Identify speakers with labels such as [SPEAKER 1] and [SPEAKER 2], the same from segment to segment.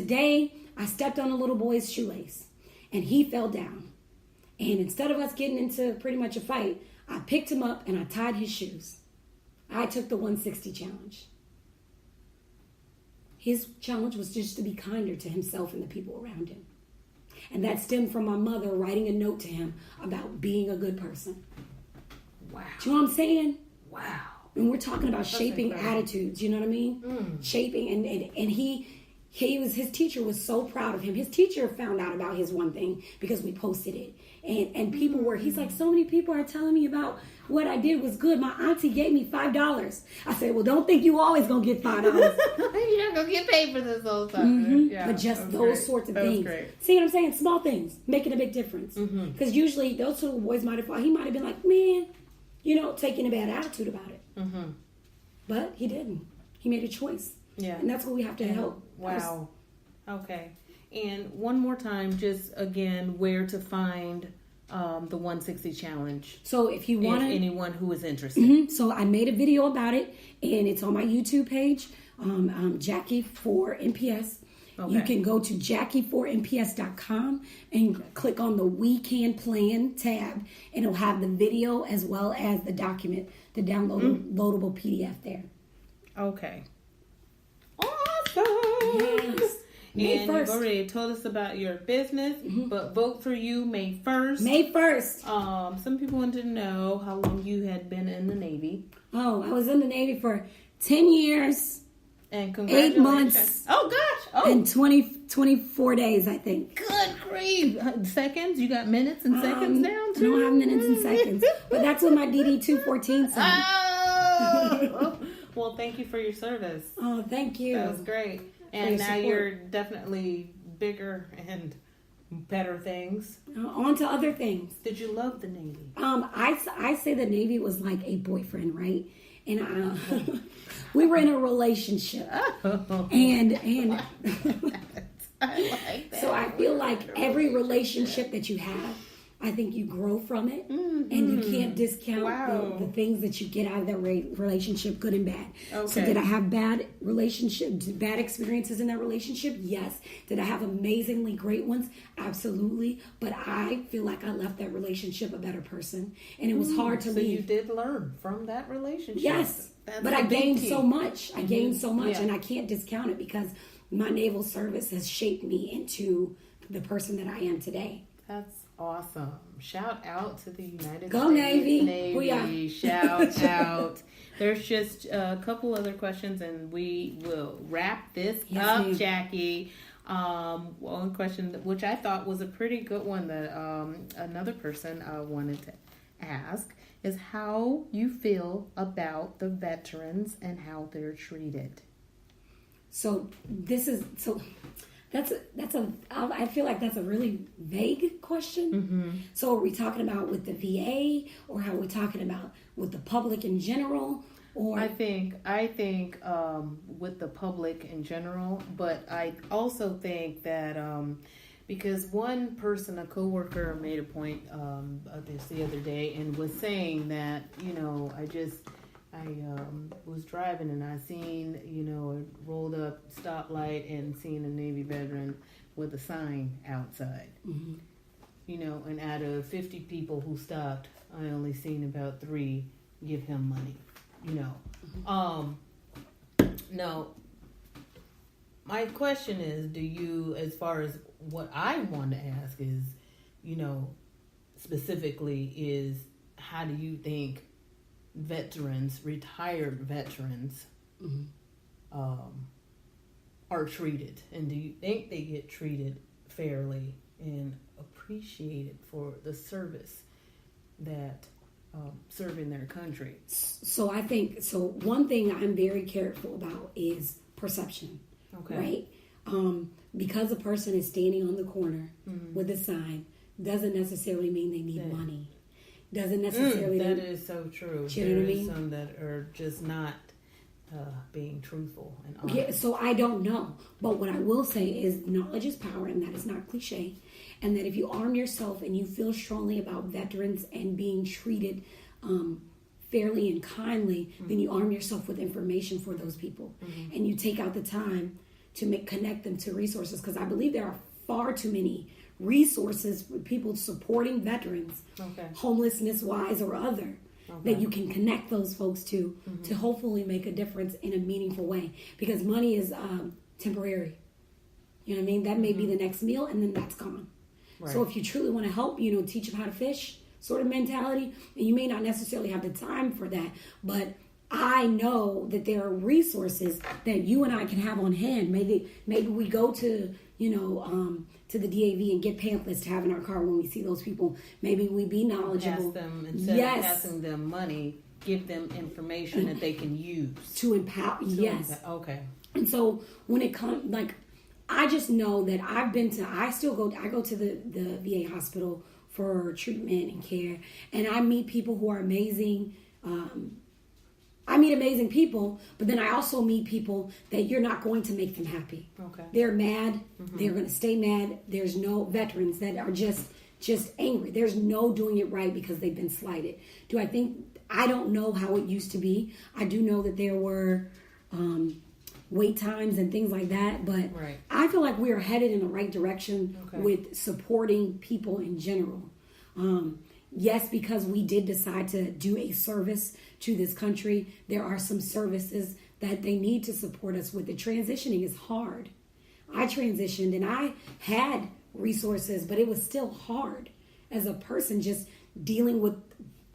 [SPEAKER 1] Today, I stepped on a little boy's shoelace and he fell down. And instead of us getting into pretty much a fight, I picked him up and I tied his shoes. I took the 160 challenge. His challenge was just to be kinder to himself and the people around him. And that stemmed from my mother writing a note to him about being a good person.
[SPEAKER 2] Wow.
[SPEAKER 1] Do you know what I'm saying?
[SPEAKER 2] Wow.
[SPEAKER 1] And we're talking about
[SPEAKER 2] That's
[SPEAKER 1] shaping
[SPEAKER 2] incredible.
[SPEAKER 1] attitudes, you know what I mean? Shaping, and his teacher was so proud of him. His teacher found out about his one thing because we posted it. And people were, he's like, so many people are telling me about what I did was good. My auntie gave me $5. I said, well, don't think you always going to get $5.
[SPEAKER 2] You're not going to get paid for this whole time. Yeah,
[SPEAKER 1] But just those
[SPEAKER 2] great.
[SPEAKER 1] sorts of
[SPEAKER 2] That was
[SPEAKER 1] things.
[SPEAKER 2] great.
[SPEAKER 1] See what I'm saying? Small things, making a big difference. Because usually those little boys might have, he might have been like, man, taking a bad attitude about it. But he didn't. He made a choice.
[SPEAKER 2] Yeah.
[SPEAKER 1] And that's what we have to help.
[SPEAKER 2] Wow. Okay. And one more time, just again, where to find the 160 challenge.
[SPEAKER 1] So if you want
[SPEAKER 2] anyone who is interested.
[SPEAKER 1] So I made a video about it, and it's on my YouTube page, Jackie4MPS.
[SPEAKER 2] Okay.
[SPEAKER 1] You can go to Jackie4MPS.com and click on the We Can Plan tab, and it'll have the video as well as the document, the downloadable PDF there.
[SPEAKER 2] Okay. Awesome.
[SPEAKER 1] Yes. May
[SPEAKER 2] And
[SPEAKER 1] 1st.
[SPEAKER 2] you've already told us about your business, but vote for you May 1st.
[SPEAKER 1] May 1st.
[SPEAKER 2] Some people wanted to know how long you had been in the Navy.
[SPEAKER 1] Oh, I was in the Navy for 10 years.
[SPEAKER 2] And congratulations.
[SPEAKER 1] 8 months.
[SPEAKER 2] Oh, gosh. Oh,
[SPEAKER 1] And 24 days, I think.
[SPEAKER 2] good grief. Seconds? You got minutes and seconds down,
[SPEAKER 1] I
[SPEAKER 2] too?
[SPEAKER 1] don't have minutes and seconds. But that's what my DD-214 said.
[SPEAKER 2] Oh! Well, thank you for your service.
[SPEAKER 1] Oh, thank you.
[SPEAKER 2] That was great. And
[SPEAKER 1] your
[SPEAKER 2] now
[SPEAKER 1] support.
[SPEAKER 2] you're definitely bigger and better things.
[SPEAKER 1] On to other things.
[SPEAKER 2] Did you love the Navy?
[SPEAKER 1] I say the Navy was like a boyfriend, right? And we were in a relationship. And
[SPEAKER 2] I like that.
[SPEAKER 1] so I feel like every relationship that you have, I think you grow from it, and you can't discount
[SPEAKER 2] Wow.
[SPEAKER 1] the things that you get out of that relationship, good and bad. So
[SPEAKER 2] Okay.
[SPEAKER 1] did I have bad experiences in that relationship? Yes. Did I have amazingly great ones? Absolutely. But I feel like I left that relationship a better person, and it was hard to
[SPEAKER 2] So
[SPEAKER 1] leave.
[SPEAKER 2] you did learn from that relationship.
[SPEAKER 1] Yes,
[SPEAKER 2] That's
[SPEAKER 1] but
[SPEAKER 2] a
[SPEAKER 1] I
[SPEAKER 2] big
[SPEAKER 1] gained
[SPEAKER 2] key.
[SPEAKER 1] so much. I gained so much,
[SPEAKER 2] Yeah.
[SPEAKER 1] and I can't discount it because my naval service has shaped me into the person that I am today.
[SPEAKER 2] That's awesome. Shout out to the United
[SPEAKER 1] Go
[SPEAKER 2] States
[SPEAKER 1] Navy.
[SPEAKER 2] Navy. Shout out. There's just a couple other questions and we will wrap this
[SPEAKER 1] Yes,
[SPEAKER 2] up,
[SPEAKER 1] ma'am.
[SPEAKER 2] Jackie. One question which I thought was a pretty good one that another person wanted to ask is how you feel about the veterans and how they're treated.
[SPEAKER 1] I feel like that's a really vague question. So are we talking about with the VA, or how are we talking about with the public in general? Or
[SPEAKER 2] I think with the public in general, but I also think that because one person, a coworker, made a point of this the other day and was saying that I was driving and I seen a rolled up stoplight and seen a Navy veteran with a sign outside. And out of 50 people who stopped, I only seen about 3 give him money. No, my question is, do you, as far as what I want to ask is, specifically is, how do you think veterans, retired veterans, are treated? And do you think they get treated fairly and appreciated for the service that serving their country?
[SPEAKER 1] So I think, one thing I'm very careful about is perception.
[SPEAKER 2] Okay.
[SPEAKER 1] Right? Because a person is standing on the corner with a sign doesn't necessarily mean they need money. Doesn't necessarily
[SPEAKER 2] that is so true.
[SPEAKER 1] Do you know what I mean?
[SPEAKER 2] Some that are just not being truthful and honest.
[SPEAKER 1] Yeah, so I don't know. But what I will say is knowledge is power, and that is not cliche. And that if you arm yourself and you feel strongly about veterans and being treated fairly and kindly, then you arm yourself with information for those people. And you take out the time connect them to resources, because I believe there are far too many resources for people supporting veterans, homelessness wise or other, that you can connect those folks to hopefully make a difference in a meaningful way, because money is temporary. You know what I mean? That may be the next meal and then that's gone. Right. So if you truly want to help, teach them how to fish sort of mentality, and you may not necessarily have the time for that, but I know that there are resources that you and I can have on hand. Maybe we go to to the DAV and get pamphlets to have in our car when we see those people. Maybe we be knowledgeable.
[SPEAKER 2] Pass them, instead of passing them money, give them information that they can use
[SPEAKER 1] to empower.
[SPEAKER 2] Okay.
[SPEAKER 1] And so when it comes, like, I just know that I go to the VA hospital for treatment and care, and I meet people who are amazing. I meet amazing people, but then I also meet people that you're not going to make them happy.
[SPEAKER 2] Okay.
[SPEAKER 1] They're mad. They're going to stay mad. There's no veterans that are just angry. There's no doing it right because they've been slighted. I don't know how it used to be. I do know that there were wait times and things like that, but I feel like we are headed in the right direction with supporting people in general. Yes, because we did decide to do a service to this country, there are some services that they need to support us with. The transitioning is hard. I transitioned and I had resources, but it was still hard as a person. Just dealing with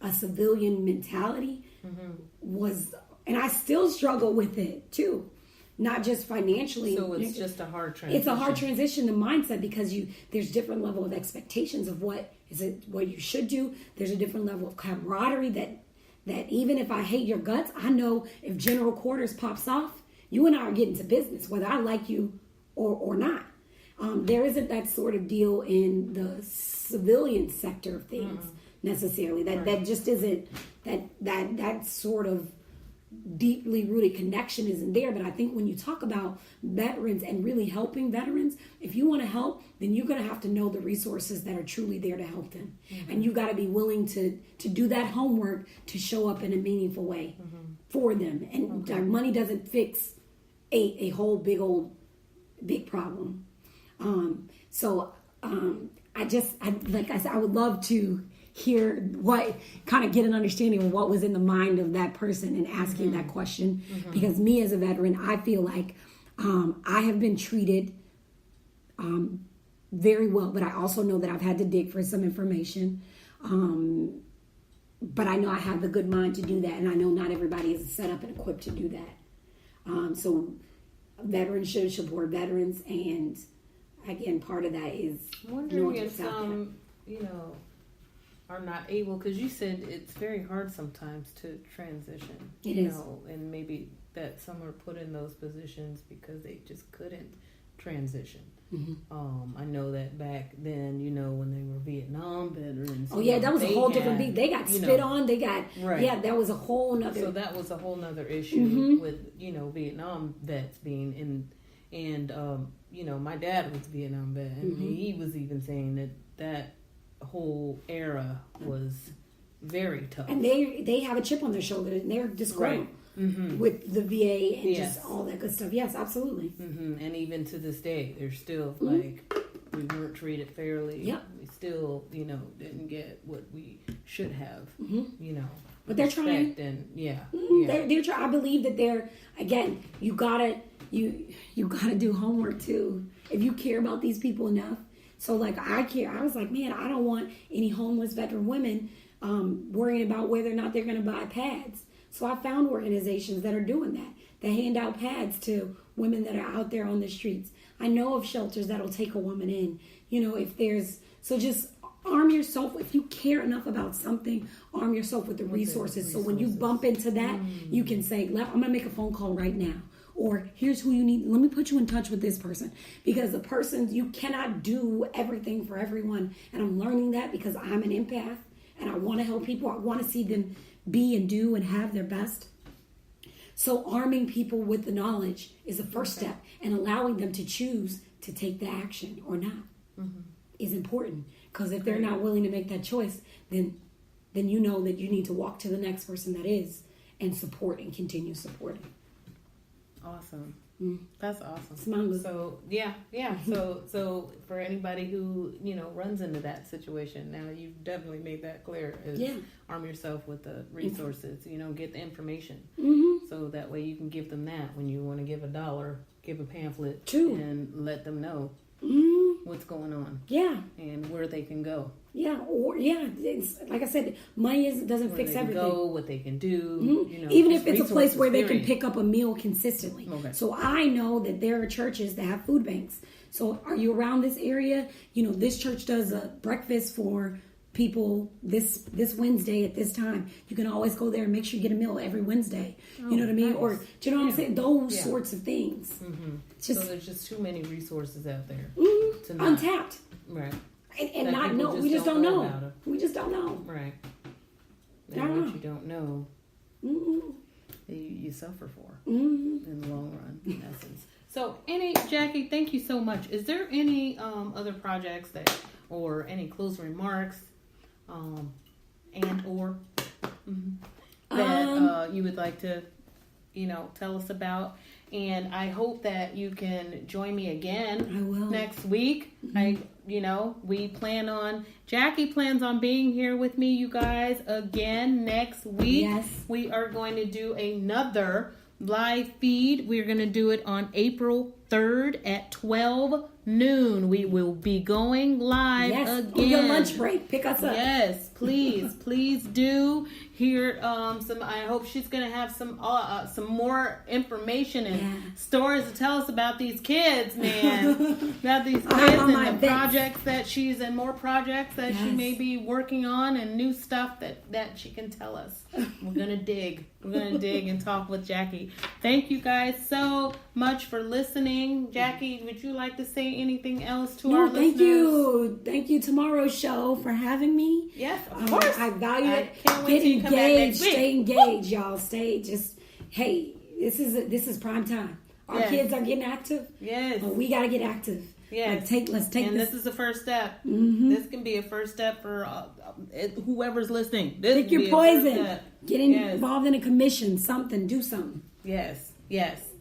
[SPEAKER 1] a civilian mentality and I still struggle with it too. Not just financially.
[SPEAKER 2] So it's just a hard transition.
[SPEAKER 1] It's a hard transition, the mindset, because there's different level of expectations of what you should do. There's a different level of camaraderie that even if I hate your guts, I know if General Quarters pops off, you and I are getting to business, whether I like you or not. There isn't that sort of deal in the civilian sector of things necessarily. That just isn't that sort of deeply rooted connection isn't there. But I think when you talk about veterans and really helping veterans, if you want to help, then you're going to have to know the resources that are truly there to help them. And you got to be willing to do that homework to show up in a meaningful way for them. And money doesn't fix a whole big problem. Like I said, I would love to hear get an understanding of what was in the mind of that person and asking that question. Because me as a veteran, I feel like I have been treated very well, but I also know that I've had to dig for some information. But I know I have the good mind to do that, and I know not everybody is set up and equipped to do that. So veterans should support veterans, and again, part of that is
[SPEAKER 2] wondering if some, are not able, because you said it's very hard sometimes to transition.
[SPEAKER 1] It is.
[SPEAKER 2] And maybe that some are put in those positions because they just couldn't transition. I know that back then, when they were Vietnam veterans.
[SPEAKER 1] Oh yeah, that was a whole different beat. They got spit on. They got that was a whole nother.
[SPEAKER 2] So that was a whole nother issue with Vietnam vets being in, and my dad was a Vietnam vet, and he was even saying that whole era was very tough, and
[SPEAKER 1] they have a chip on their shoulder, and they're disgruntled with the VA and just all that good stuff. Yes, absolutely.
[SPEAKER 2] And even to this day, they're still like, we weren't treated fairly.
[SPEAKER 1] Yep.
[SPEAKER 2] We still didn't get what we should have.
[SPEAKER 1] But they're trying.
[SPEAKER 2] And
[SPEAKER 1] they're trying. I believe that again, you gotta do homework too if you care about these people enough. So like I care. I was like, man, I don't want any homeless veteran women worrying about whether or not they're going to buy pads. So I found organizations that are doing that. They hand out pads to women that are out there on the streets. I know of shelters that'll take a woman in. Just arm yourself. If you care enough about something, arm yourself with the resources. So when you bump into that, you can say, I'm going to make a phone call right now. Or here's who you need. Let me put you in touch with this person. Because you cannot do everything for everyone. And I'm learning that because I'm an empath and I want to help people. I want to see them be and do and have their best. So arming people with the knowledge is the first step, and allowing them to choose to take the action or not is important. Because if they're not willing to make that choice, then you know that you need to walk to the next person that is and support and continue supporting.
[SPEAKER 2] Awesome. That's awesome.
[SPEAKER 1] It's my move.
[SPEAKER 2] So yeah. So for anybody who runs into that situation, now you've definitely made that clear. Is arm yourself with the resources. Get the information, so that way you can give them that when you want to give $1, give a pamphlet, and let them know what's going on. Yeah, and where they can go.
[SPEAKER 1] Yeah, it's, like I said, money doesn't fix everything.
[SPEAKER 2] Go, what they can do,
[SPEAKER 1] even if it's a place where they can pick up a meal consistently. Okay. So I know that there are churches that have food banks. So are you around this area? This church does a breakfast for people this Wednesday at this time. You can always go there and make sure you get a meal every Wednesday. You know what I mean? Nice. Or do you know what I'm saying? Those sorts of things.
[SPEAKER 2] So there's just too many resources out there.
[SPEAKER 1] Untapped.
[SPEAKER 2] Right.
[SPEAKER 1] And not know. We just don't know. We just don't know.
[SPEAKER 2] Right. And what you don't know, you suffer for in the long run, in essence. So, Jackie, thank you so much. Is there any other projects or any closing remarks, that you would like to, tell us about? And I hope that you can join me again next week. Jackie plans on being here with me, you guys, again next week. Yes. We are going to do another live feed. We're going to do it on April 3rd at 12 noon. We will be going live again.
[SPEAKER 1] On your lunch break. Pick us up.
[SPEAKER 2] Yes, please do. Hear some. I hope she's going to have some more information and stories to tell us about these kids, man. About these kids and the projects that more projects that she may be working on, and new stuff that she can tell us. We're going to dig. We're going to dig and talk with Jackie. Thank you guys so much for listening. Jackie, would you like to say anything else to our listeners?
[SPEAKER 1] Thank you. Thank you, Tomorrow's Show, for having me.
[SPEAKER 2] Yes, of course.
[SPEAKER 1] I value it. Get engaged. Stay engaged, y'all. Hey, this is prime time. Our kids are getting active. Yes. We got to get active. Yes. Let's take
[SPEAKER 2] and this is the first step. This can be a first step for whoever's listening. Pick
[SPEAKER 1] your poison. Get involved in a commission. Do something.
[SPEAKER 2] Yes.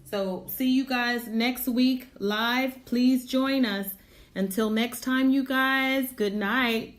[SPEAKER 2] So see you guys next week live. Please join us. Until next time, you guys. Good night.